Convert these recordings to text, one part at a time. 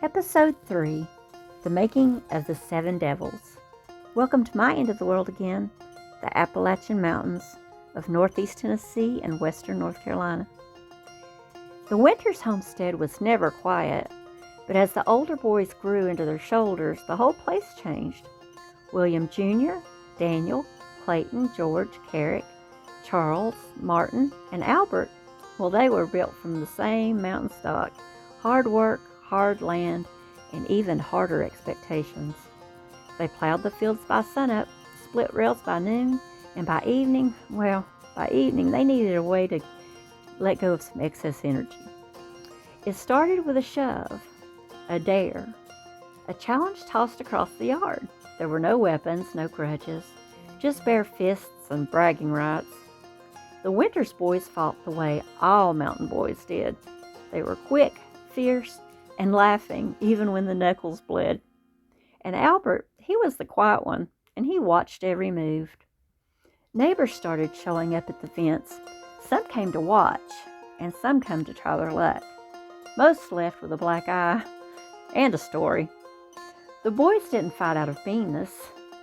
Episode 3, The Making of the Seven Devils. Welcome to my end of the world again, the Appalachian Mountains of northeast Tennessee and western North Carolina. The Winters homestead was never quiet, but as the older boys grew into their shoulders, the whole place changed. William Jr., Daniel, Clayton, George, Carrick, Charles, Martin, and Albert, well, they were built from the same mountain stock. Hard work, hard land, and even harder expectations. They plowed the fields by sunup, split rails by noon, and by evening they needed a way to let go of some excess energy. It started with a shove, a dare, a challenge tossed across the yard. There were no weapons, no grudges, just bare fists and bragging rights. The Winters boys fought the way all mountain boys did. They were quick, fierce, and laughing even when the knuckles bled. And Albert, he was the quiet one, and he watched every move. Neighbors started showing up at the fence. Some came to watch, and some come to try their luck. Most left with a black eye and a story. The boys didn't fight out of meanness.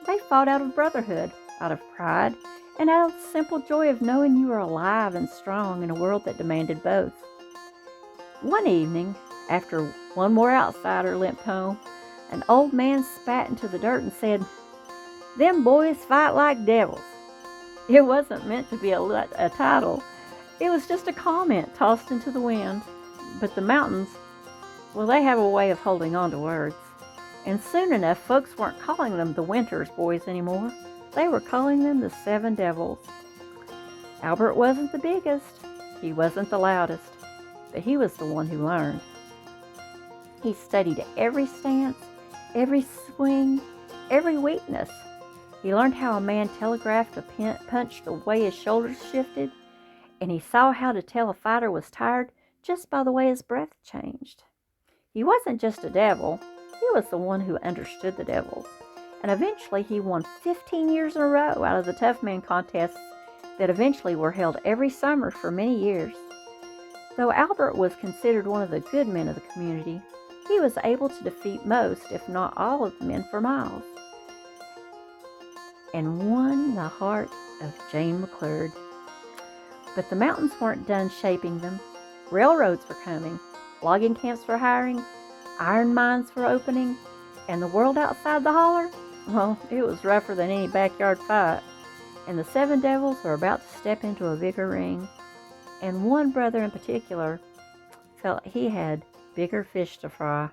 They fought out of brotherhood, out of pride, and out of the simple joy of knowing you were alive and strong in a world that demanded both. One evening, after one more outsider limped home, an old man spat into the dirt and said, "Them boys fight like devils." It wasn't meant to be a title. It was just a comment tossed into the wind. But the mountains, well, they have a way of holding on to words. And soon enough, folks weren't calling them the Winters boys anymore. They were calling them the Seven Devils. Albert wasn't the biggest. He wasn't the loudest. But he was the one who learned. He studied every stance, every swing, every weakness. He learned how a man telegraphed a punch the way his shoulders shifted, and he saw how to tell a fighter was tired just by the way his breath changed. He wasn't just a devil. He was the one who understood the devils. And eventually he won 15 years in a row out of the Tough Man contests that eventually were held every summer for many years. Though Albert was considered one of the good men of the community, he was able to defeat most, if not all, of the men for miles, and won the heart of Jane McClurg. But the mountains weren't done shaping them. Railroads were coming, logging camps were hiring, iron mines were opening, and the world outside the holler, well, it was rougher than any backyard fight. And the Seven Devils were about to step into a bigger ring. And one brother in particular felt he had bigger fish to fry.